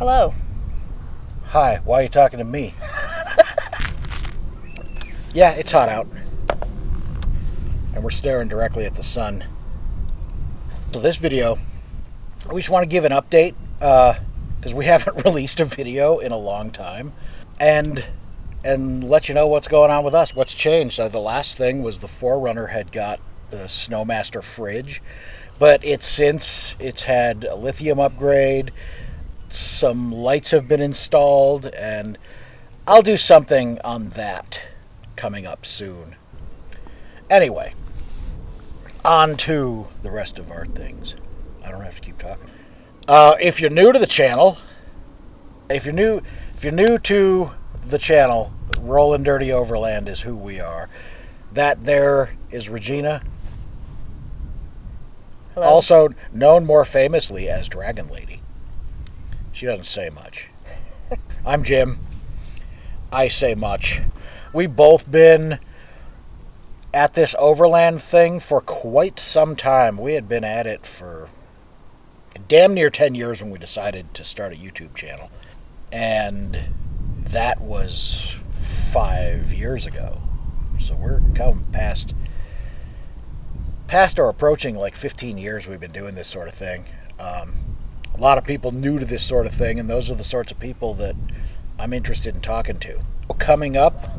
Hello. Hi, why are you talking to me? Yeah, it's hot out. And we're staring directly at the sun. So this video, we just want to give an update, because we haven't released a video in a long time. And let you know what's going on with us, what's changed. The last thing was the 4Runner had got the Snowmaster fridge, but it's had a lithium upgrade, some lights have been installed, and I'll do something on that coming up soon. Anyway, on to the rest of our things. I don't have to keep talking. If you're new to the channel, Rollin Dirty Overland is who we are. That there is Regina. Hello. Also known more famously as Dragon Lady. She doesn't say much. I'm Jim. I say much. We've both been at this Overland thing for quite some time. We had been at it for damn near 10 years when we decided to start a YouTube channel. And that was 5 years ago. So we're coming past or approaching like 15 years we've been doing this sort of thing. A lot of people new to this sort of thing, and those are the sorts of people that I'm interested in talking to. Coming up,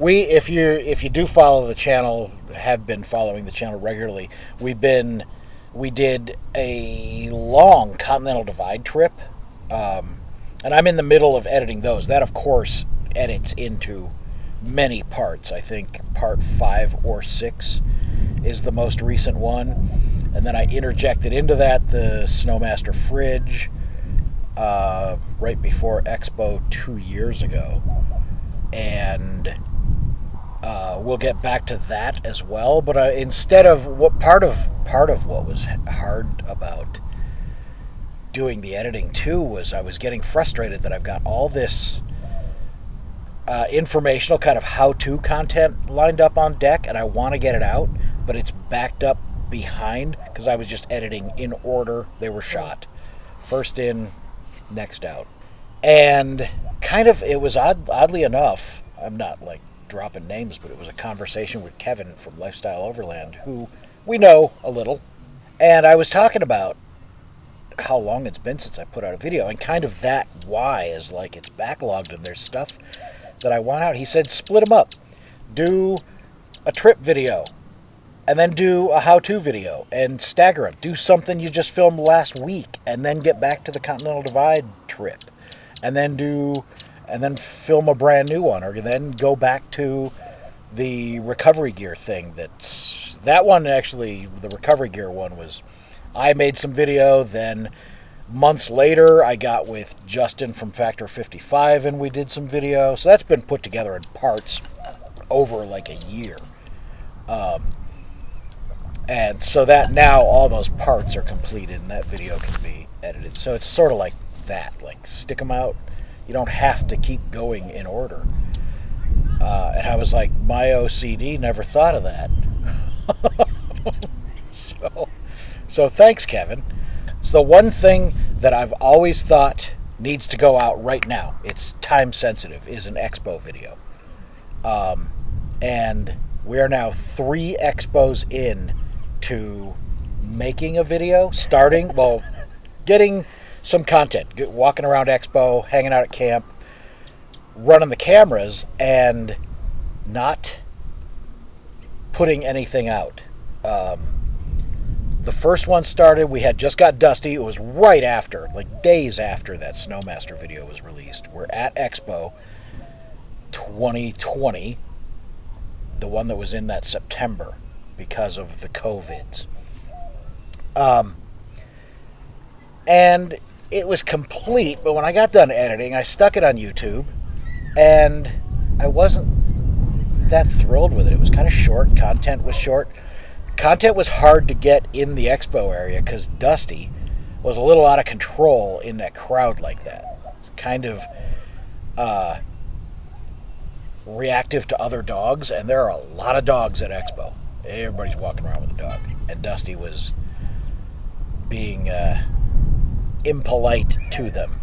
if you do follow the channel, have been following the channel regularly, we did a long Continental Divide trip, and I'm in the middle of editing those. That, of course, edits into many parts. I think part 5 or 6 is the most recent one. And then I interjected into that the Snowmaster fridge right before Expo 2 years ago. And we'll get back to that as well. But instead of what part of what was hard about doing the editing too was I was getting frustrated that I've got all this informational kind of how-to content lined up on deck, and I want to get it out, but it's backed up behind because I was just editing in order they were shot. First in, next out. And kind of, it was oddly enough, I'm not like dropping names, but it was a conversation with Kevin from Lifestyle Overland, who we know a little. And I was talking about how long it's been since I put out a video, and kind of that why is like it's backlogged and there's stuff that I want out. He said split them up. Do a trip video and then do a how-to video and stagger them. Do something you just filmed last week and then get back to the Continental Divide trip and then film a brand new one, or then go back to the recovery gear thing. That one actually, the recovery gear one was, I made some video, then months later I got with Justin from Factor 55 and we did some video. So that's been put together in parts over like a year. And so that now all those parts are completed and that video can be edited. So it's sort of like that, like stick them out. You don't have to keep going in order. And I was like, my OCD never thought of that. So thanks, Kevin. So the one thing that I've always thought needs to go out right now, it's time sensitive, is an Expo video. And we are now 3 Expos in to making a video, getting some content, walking around Expo, hanging out at camp, running the cameras, and not putting anything out. The first one started, we had just got Dusty. It was right after, like days after that Snowmaster video was released. We're at Expo 2020, the one that was in that September because of the COVIDs. And it was complete, but when I got done editing, I stuck it on YouTube, and I wasn't that thrilled with it. It was kind of short. Content was short. Content was hard to get in the Expo area because Dusty was a little out of control in that crowd like that. Kind of reactive to other dogs, and there are a lot of dogs at Expo. Everybody's walking around with a dog, and Dusty was being impolite to them.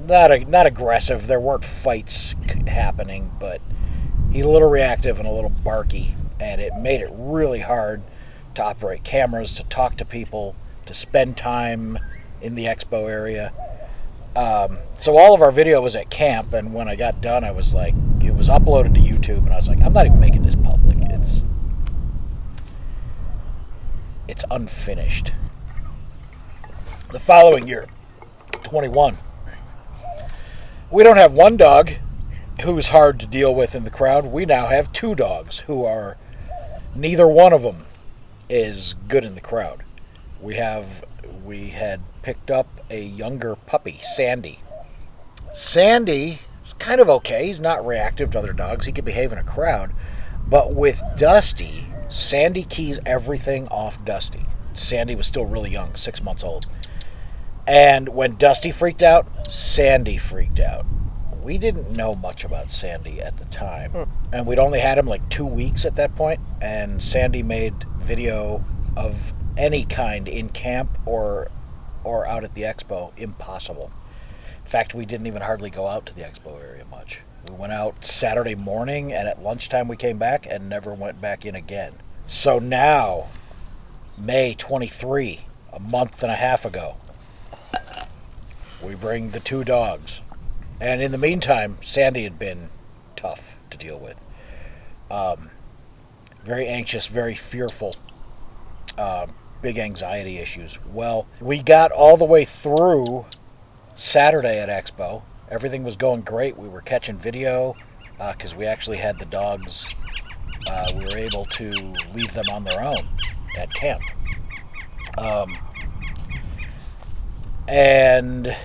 Not aggressive. There weren't fights happening, but he's a little reactive and a little barky, and it made it really hard to operate cameras, to talk to people, to spend time in the expo area. So all of our video was at camp, and when I got done, I was like, it was uploaded to YouTube, and I was like, I'm not even making this public. It's unfinished. The following year, 21, we don't have one dog who's hard to deal with in the crowd. We now have 2 dogs who are, neither one of them is good in the crowd. We had picked up a younger puppy, Sandy. Sandy is kind of okay. He's not reactive to other dogs. He could behave in a crowd. But with Dusty, Sandy keys everything off Dusty. Sandy was still really young, 6 months old. And when Dusty freaked out, Sandy freaked out. We didn't know much about Sandy at the time. And we'd only had him like 2 weeks at that point. And Sandy made video of any kind in camp or out at the expo impossible. In fact, we didn't even hardly go out to the expo area much. We went out Saturday morning, and at lunchtime we came back and never went back in again. So now, May 23, a month and a half ago, we bring the 2 dogs. And in the meantime, Sandy had been tough to deal with. Very anxious, very fearful. Big anxiety issues. Well, we got all the way through Saturday at Expo. Everything was going great. We were catching video because we actually had the dogs. We were able to leave them on their own at camp. And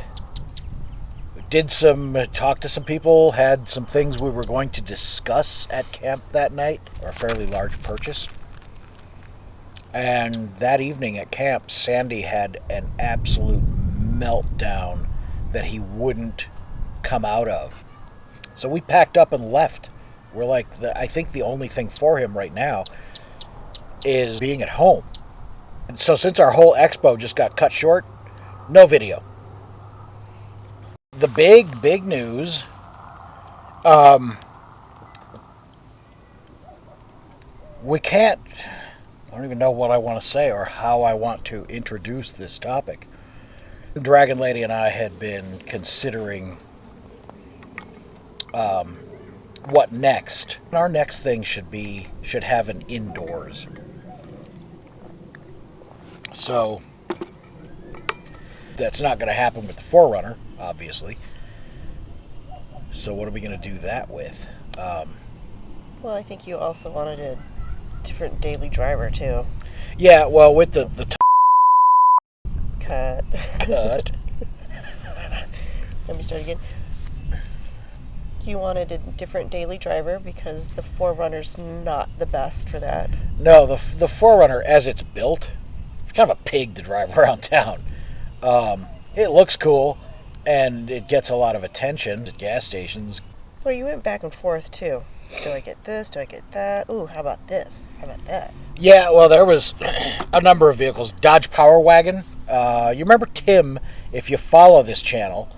talked to some people, had some things we were going to discuss at camp that night, or a fairly large purchase. And that evening at camp, Sandy had an absolute meltdown that he wouldn't come out of. So we packed up and left. We're like, I think the only thing for him right now is being at home. And so since our whole expo just got cut short, no video. The big news, we can't, I don't even know what I want to say or how I want to introduce this topic. Dragon Lady and I had been considering what next. Our next thing should have an indoors. So that's not going to happen with the 4Runner, obviously. So what are we going to do that with? Well, I think you also wanted a different daily driver too. Yeah, well, with the Cut. Let me start again. You wanted a different daily driver because the 4Runner's not the best for that. No, the 4Runner, as it's built, it's kind of a pig to drive around town. It looks cool, and it gets a lot of attention at gas stations. Well, you went back and forth too. Do I get this? Do I get that? Ooh, how about this? How about that? Yeah, well, there was a number of vehicles. Dodge Power Wagon. You remember Tim, if you follow this channel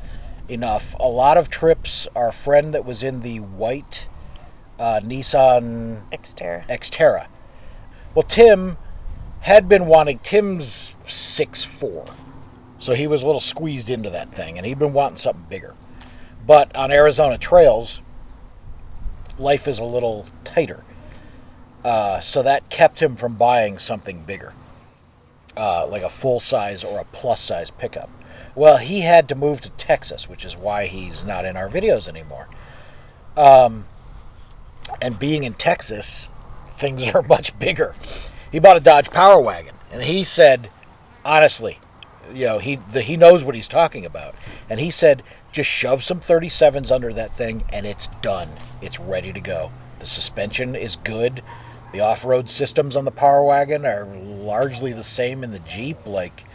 enough, a lot of trips, our friend that was in the white Nissan Xterra. Well, Tim had been wanting, Tim's 6'4", so he was a little squeezed into that thing, and he'd been wanting something bigger. But on Arizona trails, life is a little tighter. So that kept him from buying something bigger, like a full-size or a plus-size pickup. Well, he had to move to Texas, which is why he's not in our videos anymore. And being in Texas, things are much bigger. He bought a Dodge Power Wagon, and he said, honestly, you know, he knows what he's talking about. And he said, just shove some 37s under that thing, and it's done. It's ready to go. The suspension is good. The off-road systems on the Power Wagon are largely the same in the Jeep. Like,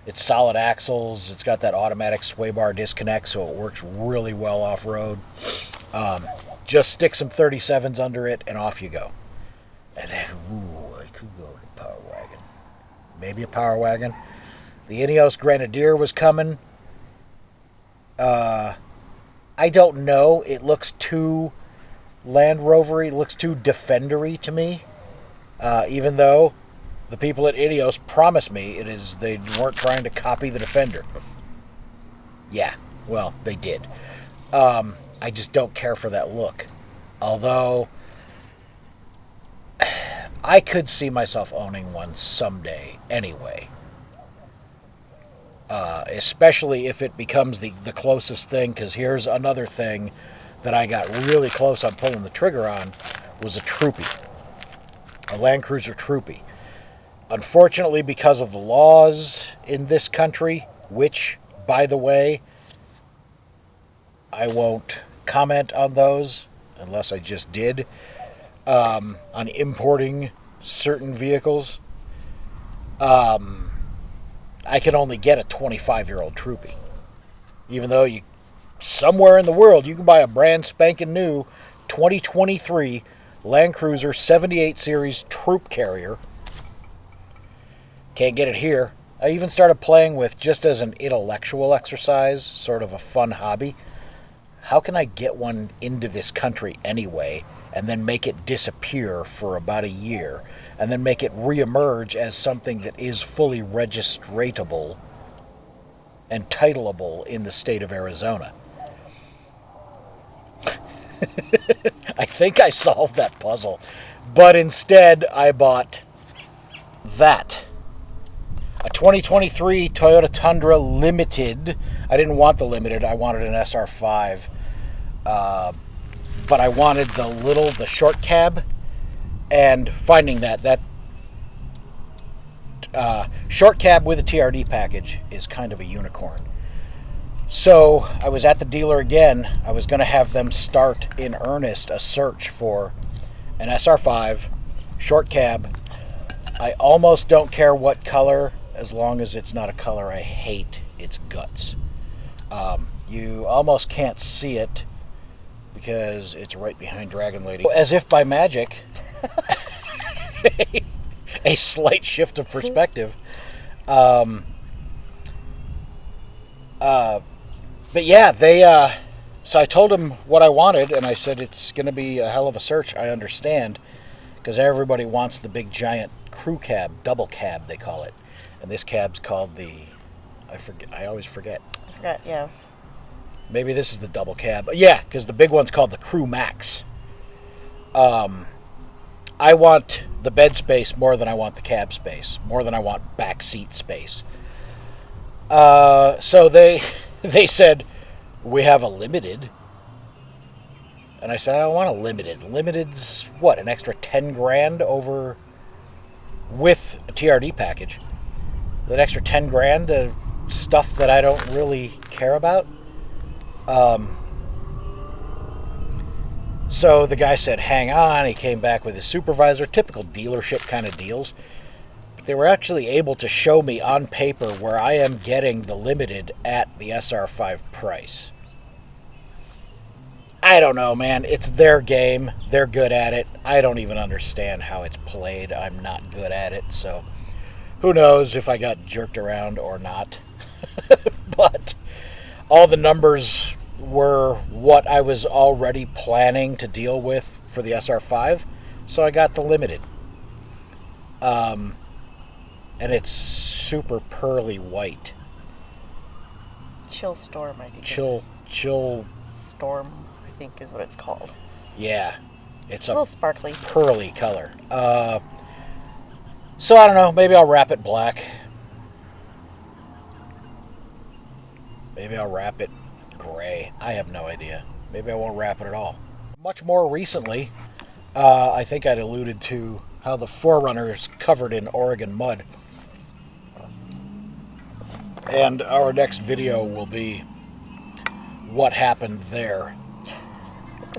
it's solid axles. It's got that automatic sway bar disconnect, so it works really well off-road. Just stick some 37s under it, and off you go. And then, I could go to Power Wagon. Maybe a Power Wagon. The Ineos Grenadier was coming. I don't know. It looks too Land Rovery. It looks too Defendery to me. Even though the people at Ineos promised me they weren't trying to copy the Defender. Yeah, well, they did. I just don't care for that look. Although I could see myself owning one someday anyway. Especially if it becomes the closest thing, because here's another thing that I got really close on pulling the trigger on, was a Troopy. A Land Cruiser Troopy. Unfortunately, because of the laws in this country, which, by the way, I won't comment on those, unless I just did, on importing certain vehicles, I can only get a 25-year-old Troopy. Even though somewhere in the world you can buy a brand spanking new 2023 Land Cruiser 78 Series Troop Carrier. Can't get it here. I even started playing with, just as an intellectual exercise, sort of a fun hobby, how can I get one into this country anyway, and then make it disappear for about a year, and then make it reemerge as something that is fully registratable and titleable in the state of Arizona? I think I solved that puzzle. But instead, I bought that. A 2023 Toyota Tundra Limited. I didn't want the Limited. I wanted an SR5. But I wanted the short cab. And finding that short cab with a TRD package is kind of a unicorn. So I was at the dealer again. I was going to have them start in earnest a search for an SR5 short cab. I almost don't care what color, as long as it's not a color I hate its guts. You almost can't see it because it's right behind Dragon Lady. As if by magic, a slight shift of perspective. But yeah, so I told him what I wanted, and I said it's going to be a hell of a search, I understand, because everybody wants the big giant crew cab, double cab they call it. And this cab's called I always forget. I forgot, yeah. Maybe this is the double cab. Yeah, because the big one's called the Crew Max. I want the bed space more than I want the cab space, more than I want back seat space. So they said, we have a Limited. And I said, I don't want a Limited. Limited's, what, an extra 10 grand over with a TRD package. That extra 10 grand of stuff that I don't really care about. So the guy said, hang on. He came back with his supervisor. Typical dealership kind of deals. But they were actually able to show me on paper where I am getting the Limited at the SR5 price. I don't know, man. It's their game. They're good at it. I don't even understand how it's played. I'm not good at it. So who knows if I got jerked around or not. But all the numbers were what I was already planning to deal with for the SR5, so I got the Limited. And it's super pearly white. Chill Storm, I think. Chill Storm, I think is what it's called. Yeah. It's a little sparkly. Pearly color. So I don't know, maybe I'll wrap it black. Maybe I'll wrap it gray. I have no idea. Maybe I won't wrap it at all. Much more recently, I think I'd alluded to how the 4Runner is covered in Oregon mud. And our next video will be what happened there.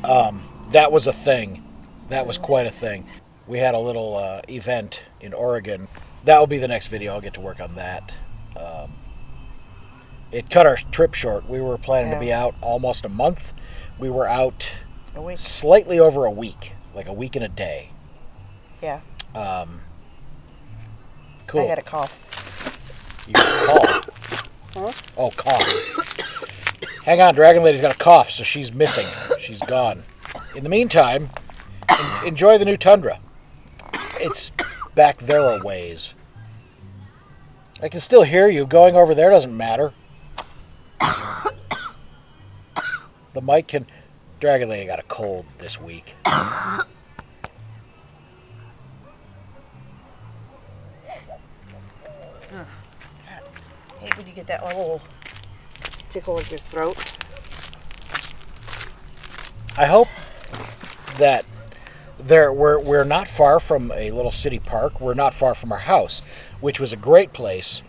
That was a thing. That was quite a thing. We had a little event in Oregon. That will be the next video. I'll get to work on that. It cut our trip short. We were planning to be out almost a month. We were out a week. Slightly over a week, like a week and a day. Yeah. Cool. I got a cough. You can call. Huh? Oh, cough. Hang on, Dragon Lady's got a cough, so she's missing. She's gone. In the meantime, enjoy the new Tundra. It's back there a ways. I can still hear you. Going over there doesn't matter. The mic can... Dragon Lady got a cold this week. I hate when you get that little tickle in your throat. I hope that we're not far from a little city park. We're not far from our house, which was a great place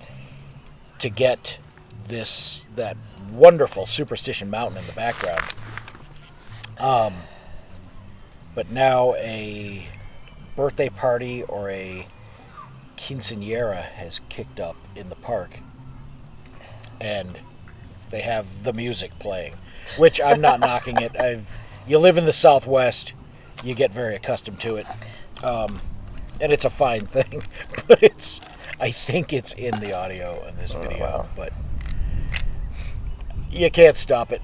to get that wonderful Superstition Mountain in the background. But now a birthday party or a quinceañera has kicked up in the park, and they have the music playing, which I'm not knocking it. You live in the Southwest, you get very accustomed to it, and it's a fine thing. But I think it's in the audio in this video, wow. But you can't stop it.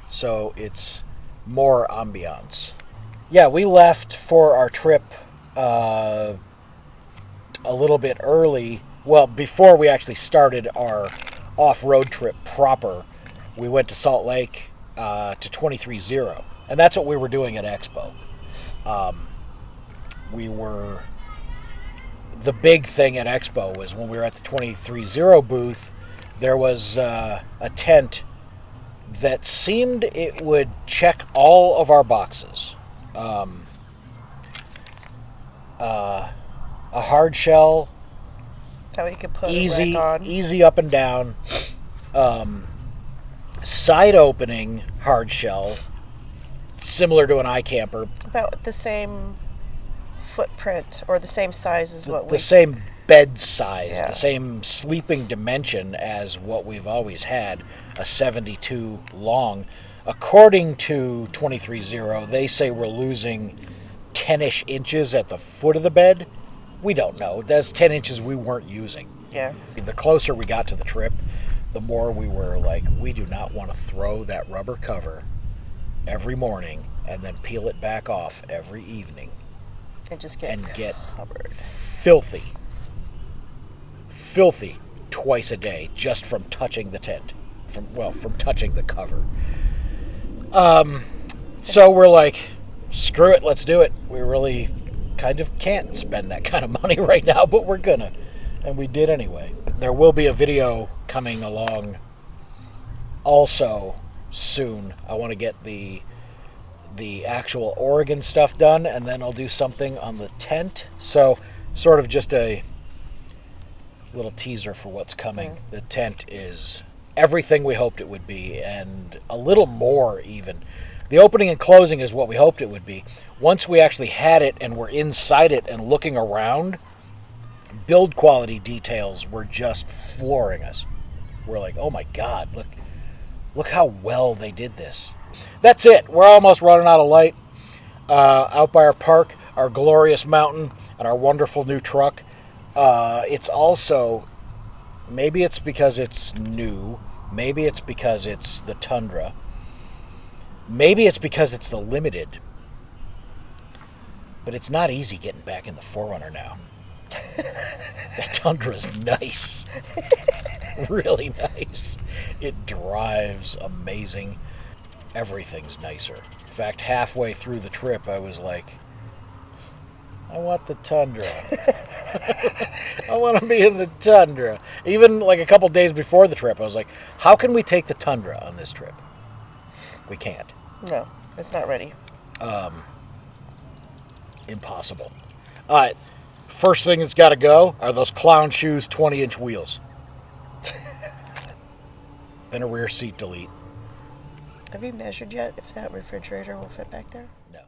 So it's more ambiance. Yeah, we left for our trip a little bit early. Well, before we actually started our off-road trip proper, we went to Salt Lake to 23.0. And that's what we were doing at Expo. The big thing at Expo was when we were at the 23.0 booth, there was a tent that seemed it would check all of our boxes. A hard shell, How you could put easy, it back on. easy up and down. Side opening hard shell, similar to an iCamper. About the same footprint or the same size as what The same bed size, Yeah. the same sleeping dimension as what we've always had, a 72 long. According to 23.0, they say we're losing 10-ish inches at the foot of the bed. We don't know. That's 10 inches we weren't using. Yeah. The closer we got to the trip, the more we were like, we do not want to throw that rubber cover every morning and then peel it back off every evening And just get covered. filthy twice a day just from touching the tent, from touching the cover. So we're like, screw it, let's do it. We really kind of can't spend that kind of money right now, but we're gonna, and we did anyway. There will be a video coming along also soon. I want to get the actual Oregon stuff done, and then I'll do something on the tent. So sort of just a little teaser for what's coming. The tent is everything we hoped it would be, and a little more even. The opening and closing is what we hoped it would be. Once we actually had it and were inside it and looking around, build quality details were just flooring us. We're like, oh my God, look how well they did this. That's it. We're almost running out of light. Out by our park, our glorious mountain, and our wonderful new truck. It's also, maybe it's because it's new, maybe it's because it's the Tundra, maybe it's because it's the Limited, but it's not easy getting back in the 4Runner now. That Tundra's nice. Really nice. It drives amazing. Everything's nicer. In fact, halfway through the trip, I was like, I want the Tundra. I want to be in the Tundra. Even like a couple days before the trip, I was like, how can we take the Tundra on this trip? We can't. No, it's not ready. Impossible. First thing that's got to go are those clown shoes 20-inch wheels. Then a rear seat delete. Have you measured yet if that refrigerator will fit back there? No.